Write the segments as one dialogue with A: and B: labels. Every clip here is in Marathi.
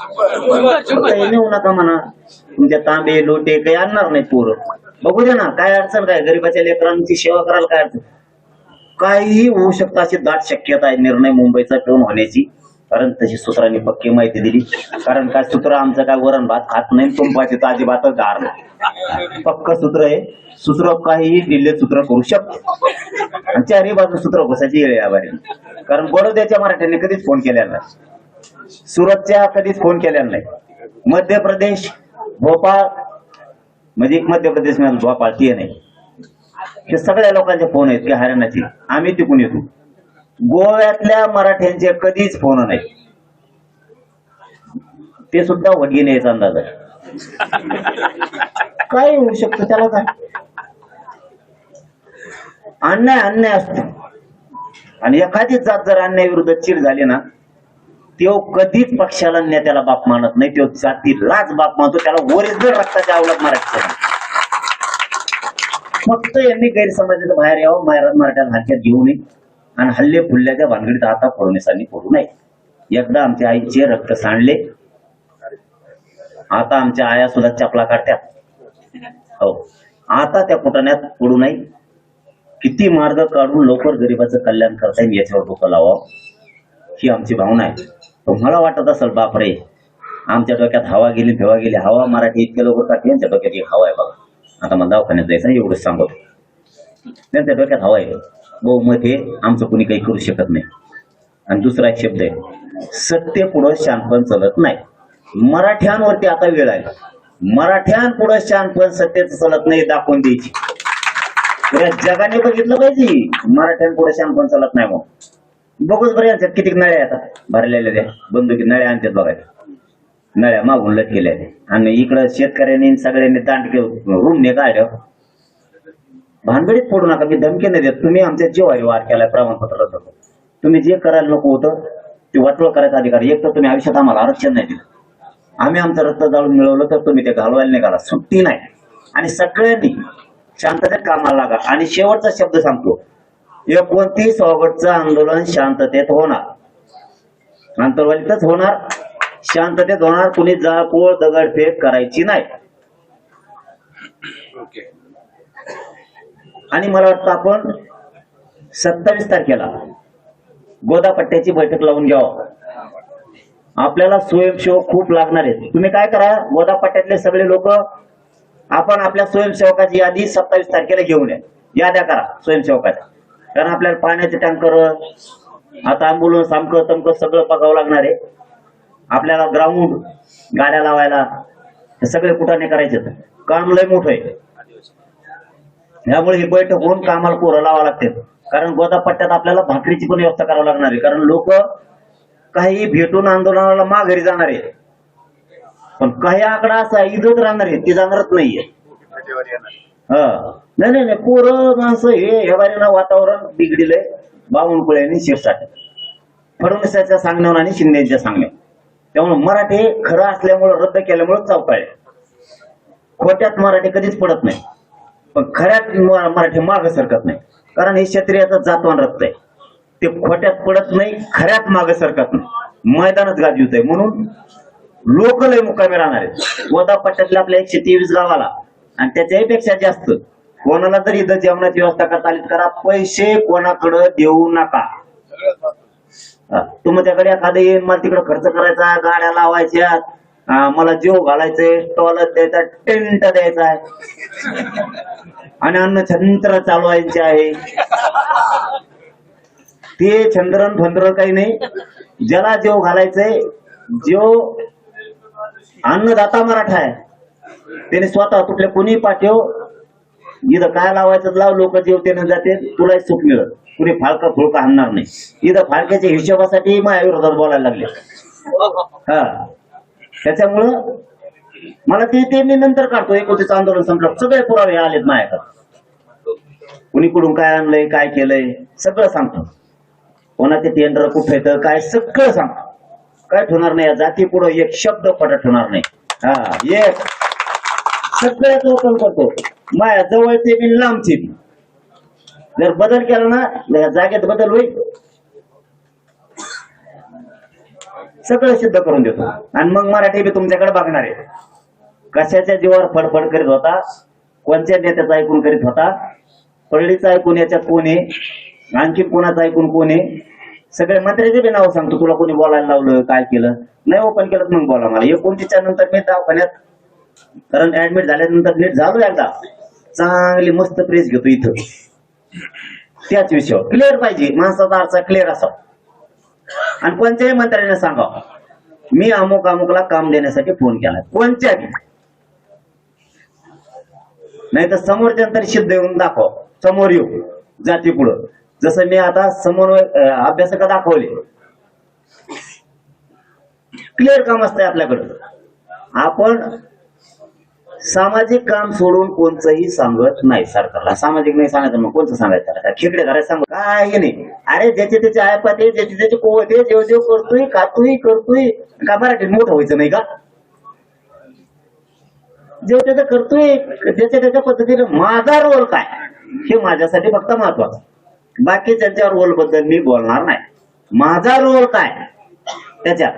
A: काही नेऊ नका म्हणा, तुमच्या तांबे लोटे काही आणणार नाही पोरं. बघू दे ना, काय अडचण काय, गरीबाच्या लेकरांची सेवा करायला काय अडचण. काहीही होऊ शकतं अशी दाट शक्यता आहे निर्णय मुंबईचा टोन होण्याची. कारण तशी सूत्रांनी पक्की माहिती दिली. कारण काय सूत्र आमचं काय वरण भात खात नाही, तुंबाची ताजी भातच गार नाही. पक्क सूत्र आहे. सूत्र काहीही दिल्लीत सूत्र करू शकतो. आणि चारही बाजू सूत्र घुसायची येळ याबारी. कारण बडोद्याच्या मराठ्यांनी कधीच फोन केलेला नाही, सुरतच्या कधीच फोन केलेला नाही. मध्य प्रदेश भोपाळ म्हणजे मध्य प्रदेश मध्ये भोपाळ ती नाही, हे सगळ्या लोकांचे फोन आहेत की हरियाणाचे आम्ही तिकून येतो. गोव्यातल्या मराठ्यांचे कधीच फोन नाही, ते सुद्धा वडगीने यायचा अंदाज आहे. काय होऊ शकतं त्याला, काय अन्याय अन्याय असतो. आणि एखादी जात जर अन्याय विरुद्ध चिड झाली ना, तो कधीच पक्षाला नेत्याला बाप मानत नाही, तो जातीलाच बाप मानतो. त्याला ओरिजिनल रक्ताच्या अवलाद मराठी. फक्त यांनी गैरसमाजाच्या बाहेर यावं, मराठ्याला हातात घेऊ नये आणि हल्ले फुल्ल्याच्या भानगडीत आता फडणवीसांनी पडू नये. एकदा आमच्या आईचे रक्त सांडले, आता आमच्या आया सुद्धा चपला काढत्यात. हो, आता त्या कुटण्यात पडू नये. किती मार्ग काढून लवकर गरिबाचं कल्याण करता येईल याच्यावर डोकं लावावं, ही आमची भावना आहे. तुम्हाला वाटत असेल बापरे आमच्या डोक्यात हवा गेली फेवा गेली, हवा मराठी इतके लवकर टाकली, यांच्या डोक्यात एक हवा आहे बघा. आता मला दवाखान्यात जायचं एवढंच सांगतो, त्यांच्या डोक्यात हवा आहे. बहुमत हे आमचं कोणी काही करू शकत नाही. आणि दुसरा एक शब्द आहे, सत्य पुढं शानपण चलत नाही. मराठ्यांवरती आता वेळ आहे, मराठ्यांपुढं शानपण सत्याचं चलत नाही दाखवून द्यायची. जगाने बघितलं पाहिजे मराठ्यांपुढे शानपण चलत नाही. मग बघूच बरं यांच्यात किती नळ्या येतात भरलेल्या, त्या बंदुकी नळ्या आणतात बघायला, नळ्या मागून लट केल्या. आणि इकडं शेतकऱ्यांनी सगळ्यांनी दांडके रूमने काढल्या. भानगडीत पडू नका, मी धमकी नाही देत. तुम्ही आमच्या जीवारी वार केलाय, प्रमाणपत्र रद्द करू. तुम्ही जे करायला नको होतं ते वाटोळ करायचा अधिकार. एक तर तुम्ही आयुष्यात आम्हाला आरक्षण नाही दिलं, आम्ही आमचं रक्त जाळून मिळवलं तर तुम्ही ते घालवायला नाही घाला, सुट्टी नाही. आणि सगळ्यांनी शांततेत कामाला लागा. आणि शेवटचा शब्द सांगतो, 29 ऑगस्टचं आंदोलन शांततेत होणार, आंतरवालीतच होणार, शांततेत होणार. कुणी जाळपोळ दगडफेक करायची नाही. आणि मला वाटतं आपण 27 तारखेला गोदापट्ट्याची बैठक लावून घ्यावं. आपल्याला स्वयंसेवक खूप लागणार आहेत. तुम्ही काय करा, गोदापट्ट्यातले सगळे लोक आपण आपल्या स्वयंसेवकाची यादी 27 तारखेला घेऊन या, याद्या करा स्वयंसेवकाच्या. कारण आपल्याला पाण्याचे टँकर, आता अँब्युलन्स, आमकं तमकं सगळं बघावं लागणार आहे. आपल्याला ग्राउंड गाड्या लावायला हे सगळे कुठाने करायचे, काम लय मोठं आहे. त्यामुळे ही बैठक होऊन कामाला पोरं लावावं लागते. कारण गोदापट्ट्यात आपल्याला भाकरीची पण व्यवस्था करावी लागणार आहे. कारण लोक काही भेटून आंदोलनाला माघारी जाणार आहे, पण काही आकडा असा इथंच राहणार आहे, ती जाणारच नाहीये. नाही नाही नाही, पोरं माणसं हे बारीला वातावरण बिघडिलंय बावनकुळ्यांनी शिरसाट फडणवीसाच्या सांगण्यावर आणि शिंदेच्या सांगण्यावर. त्यामुळे मराठी खरं असल्यामुळे रद्द केल्यामुळे चौकाळे. खोट्यात मराठी कधीच पडत नाही, पण खऱ्यात मराठी माग सरकत नाही. कारण हे क्षत्रियाचं जातवान रक्त आहे, ते खोट्यात पडत नाही, खऱ्यात माग सरकत नाही, मैदानच गाजवत आहे. म्हणून लोक लय मुकामी राहणार आहेत गोदापट्ट्यातल्या आपल्या 123 गावाला. आणि त्याच्याही पेक्षा जास्त कोणाला जर इथं जेवणाची व्यवस्था करता आली करा. पैसे कोणाकडे देऊ नका. तुमच्याकडे एखादं येईल, मला तिकडे खर्च करायचा, गाड्या लावायच्या, मला जीव घालायचंय, स्टॉल द्यायचा, टेंट द्यायचा आहे आणि अन्न छंत्र चालवायचे आहे. ते चंद्रन फंद्र काही नाही. ज्याला जीव घालायचंय, जो अन्नदाता मराठा आहे त्याने स्वतः कुठल्या कोणी पाठव, इथं काय लावायचं लाव, लोक जेवतेने जाते, तुलाही सुख मिळत, कुणी फाळका फुळका हाणणार नाही. इथं फाळक्याच्या हिशोबासाठी माझ्या विरोधात बोलायला लागले. हा, त्याच्यामुळं मला ते मी नंतर काढतो. 29 आंदोलन संपलं, सगळे पुरावे आलेत माझ्याकडे. कुणीकडून काय आणलंय, काय केलंय सगळं सांगतो. कोणाचे टेंडर कुठे तर काय सगळं सांगतो. काय ठेवणार नाही, या जाती पुढे एक शब्द पडत ठेवणार नाही. हा, एक सगळ्याच ओपन करतो. माया जवळचे बी लांबचे बी. जर बदल केला ना, या जागेत बदल होईल. सगळं सिद्ध करून देतो. आणि मग मराठी बी तुमच्याकडे बघणार आहे. कशाच्या जीवावर फडफड करीत होता, कोणत्या नेत्याचं ऐकून करीत होता, पळलीचं ऐकून याच्यात कोण आहे, आणखी कोणाचं ऐकून कोण आहे, सगळे मंत्र्याचे बी नाव सांगतो. तुला कोणी बोलायला लावलं, काय केलं नाही, ओपन केलं मग बोला. मला 29च्या नंतर मी दवाखान्यात कारण ऍडमिट झाल्यानंतर नीट झालो एकदा, चांगली मस्त प्रेस घेतो इथं. त्याच विषयावर क्लिअर पाहिजे, माणसाचा अर्थ क्लिअर असावा. आणि कोणत्याही मंत्र्याने सांगावं मी अमुक अमुकला काम देण्यासाठी फोन केला, कोणत्याही. नाही तर समोरच्या तरी सिद्ध येऊन दाखव, समोर येऊ जाती पुढं. जसं मी आता समोर अभ्यासक दाखवले, क्लिअर काम असतंय आपल्याकडं. आपण सामाजिक काम सोडून कोणचंही सांगत नाही सरकारला. सामाजिक नाही सांगायचं मग कोणतं सांगायचं, खेकडे घरात सांग काय नाही. अरे ज्याचे त्याचे आयपाते, ज्याचे त्याचे कोवते, जेव जेव करतोय, करतोय का मराठीत मोठं व्हायचं नाही का? जेव त्याचं करतोय ज्याच्या त्याच्या पद्धतीने. माझा रोल काय हे माझ्यासाठी फक्त महत्वाचं. बाकी त्यांच्या रोल बद्दल मी बोलणार नाही. माझा रोल काय त्याच्यात.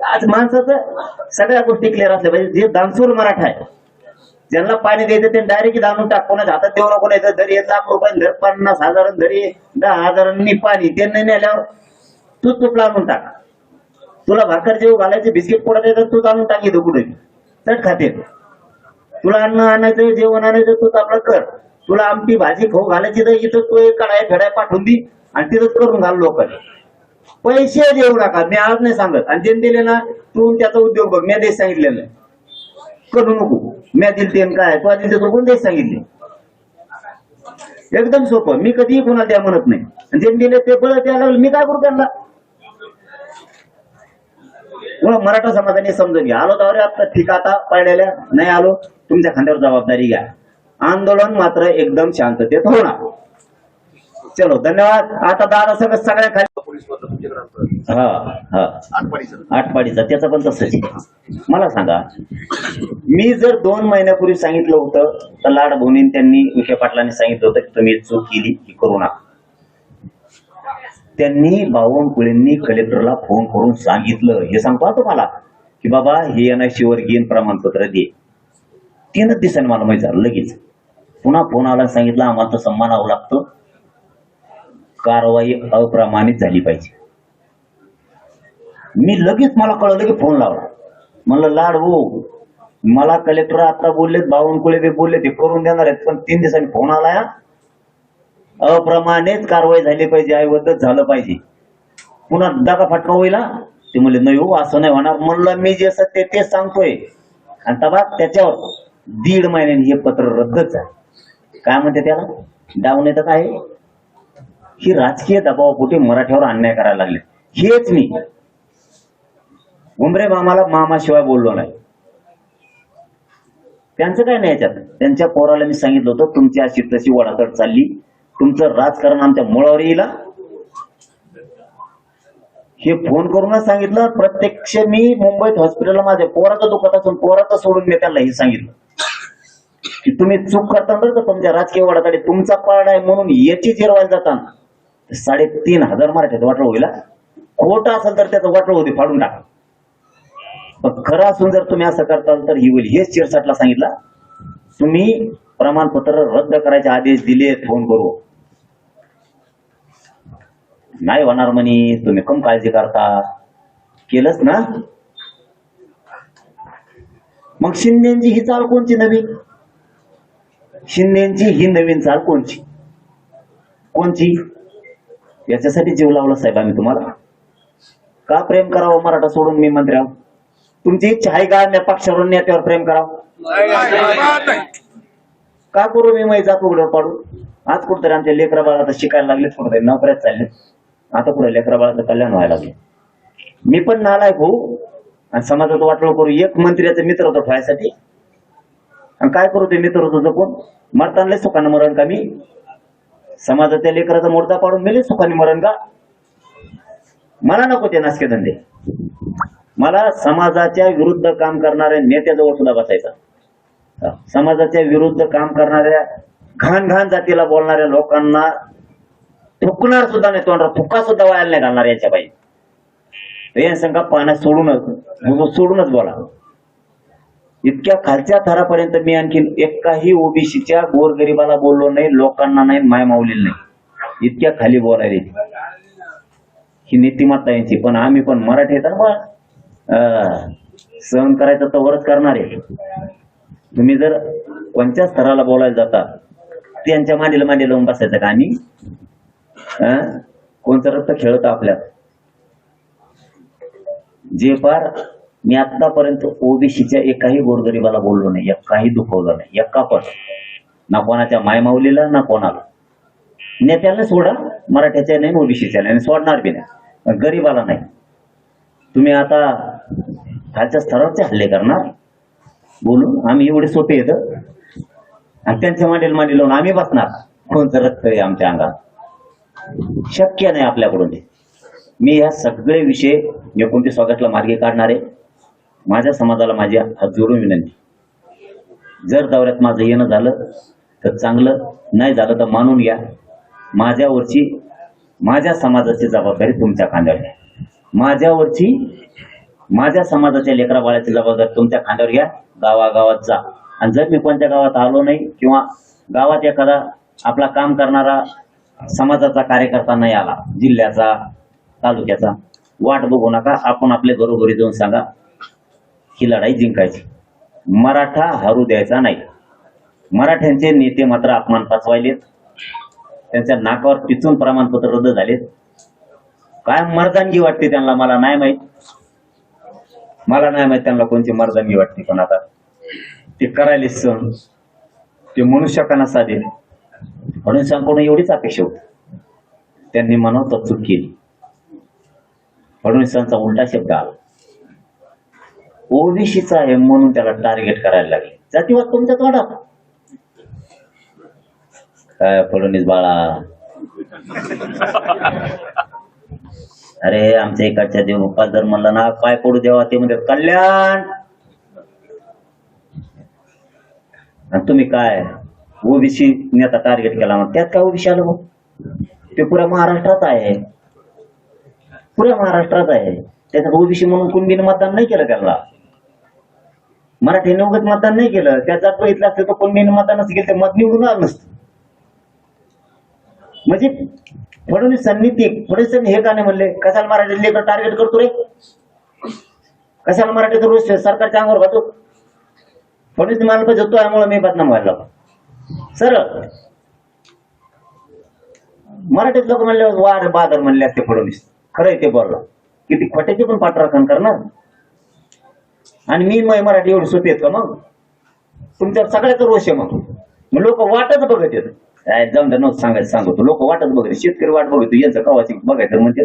A: आज माणसाचं सगळ्या गोष्टी क्लिअर असल्या पाहिजे. जे दानशूर मराठा आहे, ज्यांना पाणी द्यायचं ते डायरेक्ट दानून टाक. कोणाच्या हातात देऊ नको. नाही धरी 1 लाख रुपये, धर 50,000, धरी 10,000 पाणी ते नाही नेल्यावर तू तुपला आणून टाक. तुला भाकर जेव घालायचे, बिस्किट पोडा द्यायचं तूच आणून टाक. इथं कुठे चट खाते. तुला अन्न आणायचं, जेवण आणायचं तूच आपलं कर. तुला आमटी भाजी खाऊ घालायची तर इथं तू एक कडाय फेडाय पाठवून दी आणि तिथंच करून घाल. लोकांनी पैसे देऊ नका, मी आज नाही सांगत. आणि ज्यांनी दिले ना तू त्याचा उद्योग बघ. मी देश सांगितलेलं करू नको. मी दिल ते काय तू आधी कोण देश सांगितले. एकदम सोपं. मी कधीही कोणाला द्या म्हणत नाही. ज्यांनी दिले ते बळ द्यायला मी काय करू त्यांना. मराठा समाजाने समजून घ्या. आलो तर आता ठीक, आता पाड्याला नाही आलो, तुमच्या खांद्यावर जबाबदारी घ्या. आंदोलन मात्र एकदम शांततेत होणार. चलो धन्यवाद. आता दादा सगळ्या खाली आठपाडीचा त्याचं पण तसंच. मला सांगा, मी जर 2 महिन्यापूर्वी सांगितलं होतं तर लाडभवनीन त्यांनी विखे पाटलांनी सांगितलं होतं की तुम्ही चूक केली की करू नका. त्यांनी बावनकुळेंनी कलेक्टरला फोन करून सांगितलं. हे सांगतो तुम्हाला की बाबा हे NIC वर्गीय प्रमाणपत्र दे. 3 दिवसांनी मला माहिती झालं. लगेच पुन्हा फोन आला, सांगितलं आम्हाला तर सन्मानावं लागतं, कारवाई अप्रमाणित झाली पाहिजे. मी लगेच मला कळलं की फोन लावला. म्हणलं लाड हो, मला कलेक्टर आता बोललेत, बावनकुळे बी बोलले ते करून देणार आहेत, पण 3 दिवसांनी फोन आला अप्रमाणित कारवाई झाली पाहिजे, ऐवतच झालं पाहिजे. पुन्हा दगा फटका होईल. ते म्हणले नाही हो असं नाही होणार. म्हणलं मी जे सत्य तेच सांगतोय. आणि तबा त्याच्यावर 1.5 महिन्याने हे पत्र रद्दच आहे. काय म्हणते त्याला डाऊन येतं काय. ही राजकीय दबावापोटी मराठ्यावर अन्याय करायला लागले. हेच मी उमरे मामाला मामाशिवाय बोललो नाही. त्यांचं काय नाही याच्यात. त्यांच्या पोराला मी सांगितलं होतं तुमची अशी तशी वडातड चालली, तुमचं राजकारण आमच्या मुळावर येईल. हे फोन करूनच सांगितलं. प्रत्यक्ष मी मुंबईत हॉस्पिटलला माझ्या पोराचं दुखत असून पोराचं सोडून मी त्यांना हे सांगितलं की तुम्ही चूक करता तर तुमच्या राजकीय वडाकडे तुमचा पारडा आहे म्हणून याची जिरवायला जाताना 3,500 मराठ्यात वाटलं होईल. खोटं असेल तर त्याचं वाटलं होते फाडून टाका. पण खरं असून जर तुम्ही असं करताल तर ही होईल. हेच 64ला सांगितलं. तुम्ही प्रमाणपत्र रद्द करायचे आदेश दिले फोन करू. नाही होणार म्हणे, तुम्ही कम काळजी करता. केलंच ना. मग शिंदेची ही चाल कोणची नवीन. शिंदेची ही नवीन चाल कोणची याच्यासाठी जीव लावला साहेब आम्ही तुम्हाला. का प्रेम करावं मराठा सोडून मी मंत्री आहो. तुमची इच्छा आहे का पक्षावरून नेत्यावर प्रेम करावं. का करू मी माझी जात उघड्यावर पाडू. आज कुठतरी आमच्या लेकरा बाळात शिकायला लागले, कुठतरी नोकऱ्यात चालले, आता कुठे लेकरा बाळाचं कल्याण व्हायला लागले. मी पण नालायक होऊ आणि समाजात वाटलं करू एक मंत्र्याचं मित्रत्व ठेवायसाठी. आणि काय करू ते मित्रत्व जपून मरताना सुखानं मरण का. मी समाजाच्या लेकराचा मोर्चा पाडून मेले सुखाने मरण का. मला नको ते नासके धंदे. मला समाजाच्या विरुद्ध काम करणाऱ्या नेत्याजवळ सुद्धा बसायचा. समाजाच्या विरुद्ध काम करणाऱ्या घाण घाण जातीला बोलणाऱ्या लोकांना थुकणार सुद्धा नाही, तोंडावर थुका सुद्धा व्हायला नाही घालणार याच्या पाहिजे. या संघ पाण्यात सोडूनच बोला. इतक्या खालच्या थरापर्यंत मी आणखीन एकाही ओबीसीच्या गोरगरिबाला बोललो नाही, लोकांना नाही, माय माऊलीला नाही. इतक्या खाली बोलायला ही नीतिमत्ता यांची. पण आम्ही पण मराठी सहन करायचं तर वरच करणार आहे. तुम्ही जर कोणत्या स्तराला बोलायला जाता त्यांच्या मांडीला लावून बसायचं का? आणि कोणतं रक्त खेळत आपल्यात. जे पार मी आतापर्यंत ओबीसीच्या एकाही गोरगरिबाला बोललो नाही, एकाही दुखवलं नाही, एका पण ना कोणाच्या मायमाऊलीला ना कोणाला. नेत्याला सोडा, मराठ्याच्या नाही, ओबीसीच्या नाही, सोडणार बी नाही, गरीबाला नाही. तुम्ही आता खालच्या स्तरावरचे हल्ले करणार बोलून. आम्ही एवढे सोपे येत आणि त्यांच्या मांडी लावून आम्ही बसणार. कोणतं रक्त आहे आमच्या अंगात? शक्य नाही आपल्याकडून. मी ह्या सगळे विषय 29 ऑगस्टला मार्गी काढणार आहे. माझ्या समाजाला माझी हात जोडून विनंती, जर दौऱ्यात माझं येणं झालं तर चांगलं, नाही झालं तर मानून घ्या. माझ्यावरची, माझ्या समाजाची जबाबदारी तुमच्या खांद्यावर घ्या. माझ्यावरची, माझ्या समाजाच्या लेकरा बाळाची जबाबदारी तुमच्या खांद्यावर घ्या. गावागावात जा. आणि जर मी कोणत्या गावात आलो नाही किंवा गावात एखादा आपला काम करणारा समाजाचा कार्यकर्ता नाही आला, जिल्ह्याचा, तालुक्याचा, वाट बघू नका. आपण आपल्या घरोघरी जाऊन सांगा ही लढाई जिंकायची, मराठा हरू द्यायचा नाही. मराठ्यांचे नेते मात्र अपमान पचवायलेत, त्यांच्या नाकावर पिचून प्रमाणपत्र रद्द झालेत. काय मर्दानगी वाटते त्यांना मला नाही माहित. त्यांना कोणती मर्दानगी वाटते. पण आता ते करायले सण, ते मनुष्यकांना साधेल म्हणून संपूर्ण एवढीच अपेक्षा होती. त्यांनी म्हणावं चूक केली. फडणवीसांचा उलटा शब्द आला, ओबीसीचा आहे म्हणून त्याला टार्गेट करायला लागले. जातीवाद तुमच्या तोंडात काय फडणवीस बाळा? अरे आमच्या इकडच्या देव जर म्हणलं ना पाय पडू देवा, ते म्हणजे कल्याण. आणि तुम्ही काय ओबीसी नेता टार्गेट केला मग त्यात काय ओबीसी आलं? मग ते पुऱ्या महाराष्ट्रात आहे, पुऱ्या महाराष्ट्रात आहे. त्याच्यात ओबीसी म्हणून कुणबीने मतदान नाही केलं त्याला, मराठीने उगत मतदान नाही केलं. त्याचा बघितलं असतं तर कुणबीने मतदानच केलं, ते मत निवडून आलं नसतं. म्हणजे फडणवीसांनी हे का नाही म्हणले, कशाला मराठी लेकर टार्गेट करतो रे, कशाला मराठीचा रोज सरकारच्या अंगावर घालतो? फडणवीस मला पाहिजे होतो त्यामुळे मी बदनाम व्हायला सरळ. मराठीत लोक म्हणले वार बादर म्हणले असते फडणवीस, खरंय ते बोलला. किती खोट्याचे पण पाठराखण करणार. आणि मी मराठी एवढी सोपी आहेत का? मग तुमच्या सगळ्याच रोष आहे. मग लोक वाटच बघत येत. जाऊन द्या नव्हतं सांगायचं, सांगतो. लोक वाटच बघत, शेतकरी वाट बघतो यांचं कवाची बघायचं म्हणते.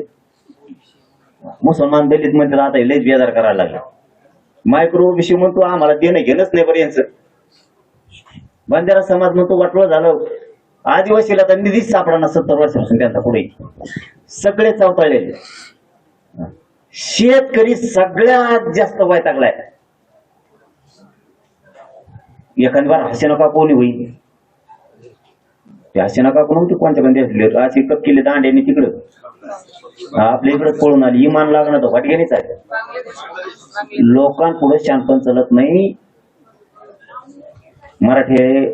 A: मुसलमान दलित म्हणतात आता लयच बेजार करायला लागला. मायक्रो ओबीसी म्हणतो आम्हाला देणं घेणंच नाही बरं यांचं. बंजारा समाज म्हणतो वाटलं झालं. आदिवासीला तर निधीच सापडा 70 वर्षापासून त्यांचा पुढे. सगळे चवताळलेले. शेतकरी सगळ्यात जास्त वैतागलाय. एखादी बार हसे नका कोणी होईल, ते हसे नका कोण कोणत्या पण दिसले अशी कप केले दांड्याने तिकडं आपल्या इकडे पळून आली. इमान लागणं तर फटक्यानेच आहे. लोकांपुढे शांतपण चालत नाही. मराठी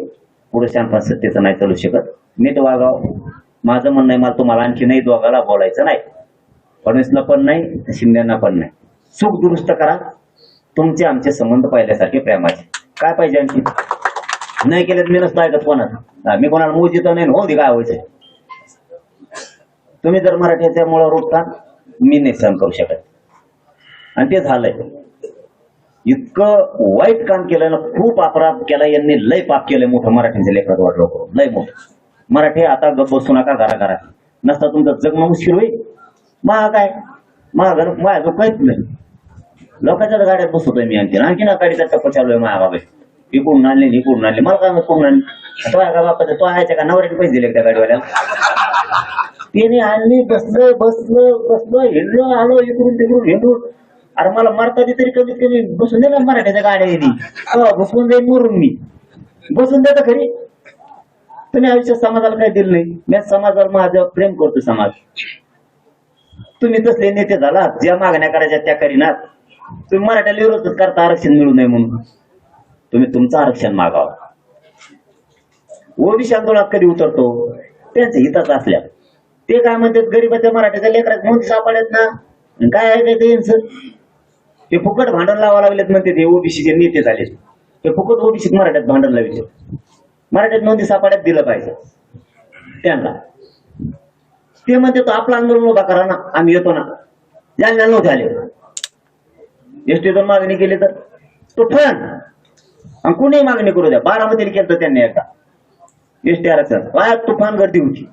A: पुढे शांतपण सत्तेचं नाही चालू शकत. नीट वागाव. माझं म्हणणं आहे, मला तुम्हाला आणखी नाही दोघाला बोलायचं नाही. फडणवीसला पण नाही, शिंदेना पण नाही. सुख दुरुस्त करा. तुमचे आमचे संबंध पहिल्यासारखे प्रेमाचे. काय पाहिजे आणखी? नाही केले मी नसतं ऐकत कोणाला. मी कोणाला मोजित नाही, हो दे काय व्हायचंय. तुम्ही जर मराठीच्या मुळे रोखता, मी नाही सहन करू शकत. आणि ते झालंय. इतकं वाईट काम केलं ना, खूप अपराध केला यांनी, लय पाप केलंय मोठं मराठीच्या लेकरात वाटलं करून, लय मोठं. मराठी आता गप बसू नका घरा नसता तुमचं जगणं मुश्किल होईल. काय माझं काहीच नाही. लोकांच्या गाड्यात बसवतोय मी आणखी ना गाडीचा टप्पा चालू आहे. माझ्या बाबा इकडून आणले इकडून आणले, मला काय कोण आणले? तो आहे का बापा? तो आहे का? नवऱ्याने पैसे दिले त्या गाडीवाल्याला? त्याने आणली, बसलो हिंडलो, आलो इकडून तिकडून हिंडून. अरे मला मरताची तरी कमीत कमी बसून दे ना मराठ्याच्या गाड्या. बसवून जाईल मरून मी. बसून देता खरी. तुम्ही आयुष्यात समाजाला काही दिलं नाही. मी समाजाला माझं प्रेम करतो. समाज तुम्ही तसले नेते झाला, ज्या मागण्या करायच्या त्या करीनात. तुम्ही मराठ्याला विरोधच करता आरक्षण मिळू नये म्हणून. तुम्ही तुमचं आरक्षण मागावं. ओबीसी आंदोलनात कधी उतरतो? त्यांचं हिताच असल्या. ते काय म्हणतात, गरीबाच्या मराठ्याच्या लेकरात नोंदी सापडल्यात ना, काय आहे काय त्यांचं? ते फुकट भांडण लावा लागलेत म्हणते ते ओबीसीचे नेते झाले. ते फुकट ओबीसी मराठ्यात भांडण लावले. मराठ्यात नोंदी सापड्यात दिलं पाहिजे त्यांना. ते म्हणते तो आपला आंदोलन उभा करा ना, आम्ही येतो ना. ज्यांना नव्हते आले एसटीतून मागणी केली तर तो ठण, आणि कुणीही मागणी करू द्या. बारामतीला केलं त्यांनी एकदा एसटी आरक्षण, काय तुफान गर्दी होती.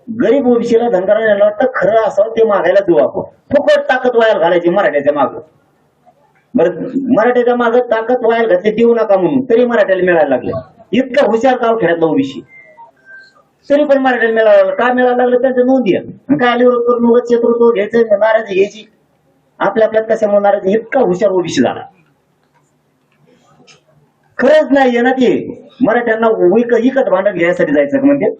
A: गरीब ओबीसीला धनगराला वाटतं खरं असावं ते मागायला देऊ आपण. फुकट ताकद वायाला घालायची मराठ्याच्या माग. बरं, मराठ्याच्या माग ताकद वायाला घातली देऊ नका म्हणून, तरी मराठ्याला मिळायला लागले. इतका हुशार गाव खेड्यातला ओबीसी, तरी पण मराठ्याला मिळालं. का मिळायला लागलं? त्यांचं नोंदी आहे. काय विरोध करून उगाच शत्रुत्व घ्यायचं, नाराजी घ्यायची. आपल्या आपल्यात कशामुळे नाराजी? इतका हुशार ओबीसी झाला. खरंच नाही ना ते मराठ्यांना विकत भांडण घ्यायसाठी जायचं म्हणजे.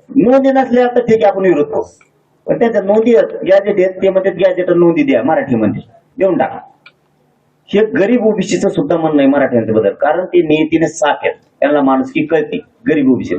A: नोंदी नसल्या तर ठीक आहे, आपण विरोध करू. पण त्यांच्या नोंदी गॅजेट आहेत, ते म्हणतात गॅजेट नोंदी द्या मराठीमध्ये, देऊन टाका. हे गरीब ओबीसीचं सुद्धा म्हणणं आहे मराठ्यांच्या बद्दल, कारण ते नियतीने साफ आहेत. त्यांना माणुसकी कळते गरीब ओबीसी.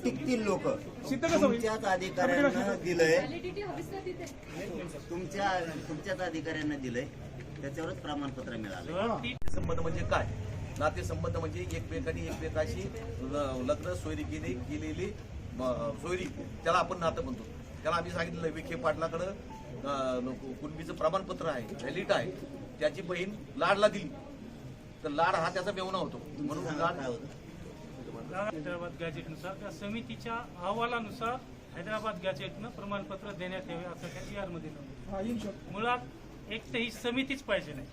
B: टिकतील लोक तुमच्याच अधिकाऱ्यांना दिलंय, तुमच्याच अधिकाऱ्यांना दिलंय, त्याच्यावरच प्रमाणपत्र मिळालं.
C: संबंध म्हणजे काय? नातेसंबंध म्हणजे एकमेकाशी लग्न सोयरी केलेली सोयरी, त्याला आपण नातं म्हणतो. त्याला आम्ही सांगितलं विखे पाटलाकडं कुणबीचं प्रमाणपत्र आहे, व्हॅलिड आहे. त्याची बहीण लाडला दिली तर लाड हा त्याचा मेवणा होतो, म्हणून लाड
D: हैदराबाद गॅजेटनुसार त्या समितीच्या अहवालानुसार हैदराबाद गॅजेटनं प्रमाणपत्र देण्यात यावे असं त्या जी आर मध्ये नमूद. मुळात एक तर ही समितीच पाहिजे नाही.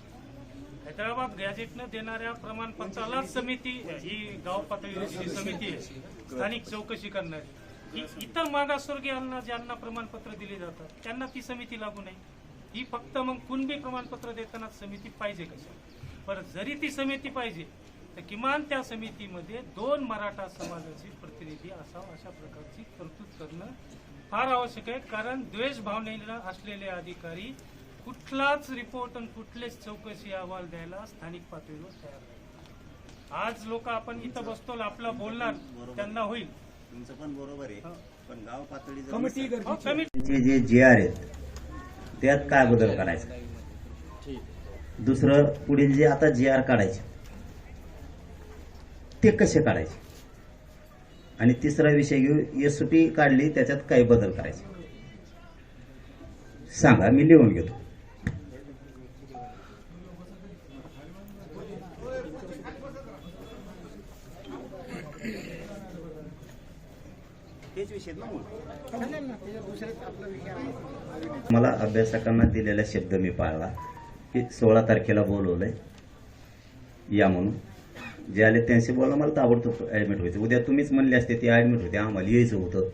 D: हैदराबाद गॅजेटनं देणाऱ्या प्रमाणपत्राला समिती, ही गाव पातळीवरची समिती आहे स्थानिक चौकशी करणारी, ही इतर मागासवर्गीयांना ज्यांना प्रमाणपत्र दिले जातात त्यांना ती समिती लागू नाही. ही फक्त मग कुणबी प्रमाणपत्र देताना समिती पाहिजे कशा? परत जरी ती समिती पाहिजे तर किमान त्या समितीमध्ये 2 मराठा समाजाचे प्रतिनिधी असावं, अशा प्रकारची तरतूद करणं फार आवश्यक आहे. कारण द्वेष भावनेनं असलेले अधिकारी कुठलाच रिपोर्ट आणि कुठलेच चौकशी अहवाल द्यायला स्थानिक पातळीवर तयार नाही. आज लोक आपण इथं बसतो, आपलं बोलणार त्यांना होईल.
B: तुमचं पण बरोबर आहे, पण गाव पातळी
A: जे जे आर आहेत त्यात काय बदल करायचा? दुसरं पुढील जे आता जी आर काढायचे ते कसे काढायचे, आणि तिसरा विषय घेऊ एसओपी काढली त्याच्यात काही बदल करायचे. सांगा, मी लिहून घेतो.
B: तेच विषय ना मग.
A: मला अभ्यासकांना दिलेला शब्द मी पाळला की 16 तारखेला बोलवलंय या म्हणून. जे आले त्यांशी बोला, मला ताबडतोब ऍडमिट व्हायचं. उद्या तुम्हीच म्हणले असते ते ऍडमिट होते, आम्हाला यायचं होतं.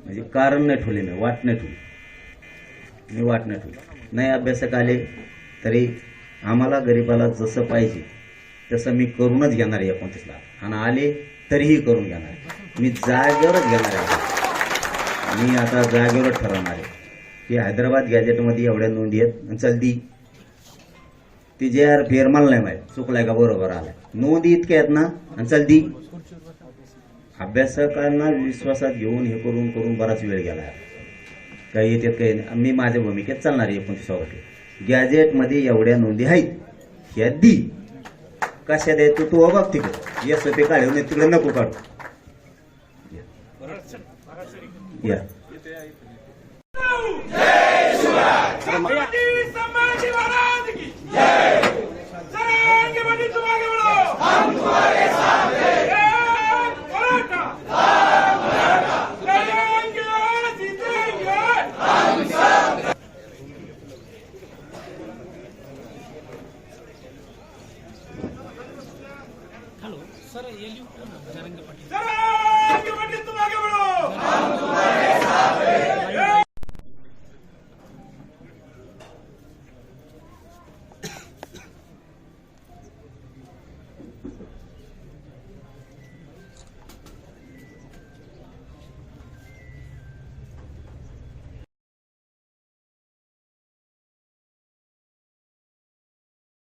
A: म्हणजे कारण नाही ठेवले, मी वाट नाही ठेवली, मी वाट नाही ठेवली. नाही अभ्यासक आले तरी आम्हाला गरीबाला जसं पाहिजे तसं मी करूनच घेणार आहे 29 लाख, आणि आले तरीही करून घेणार आहे. मी जागेवरच घेणार आहे. मी आता जागेवरच ठरवणार आहे की हैदराबाद गॅजेटमध्ये एवढ्या नोंदी आहेत, चल दी ती जे आर फेरमाल नाही माहीत चुकलाय का बरोबर आलाय, नोंदी इतक्या आहेत ना, आणि चल दी. अभ्यासकांना विश्वासात घेऊन हे करून करून बराच वेळ गेला. काही येतात काही नाही. मी माझ्या भूमिकेत चालणार आहे. 29 ऑगस्ट गॅजेटमध्ये एवढ्या नोंदी आहेत, ह्या दी. कशा द्यायचं तू बघ तिकडे, एसओपी काढून तिकडे नको काढू. या
D: सर जरंगे पाटील.
E: जरंगे पाटील तुम आगे बढ़ो, हम तुम्हारे साथ हैं.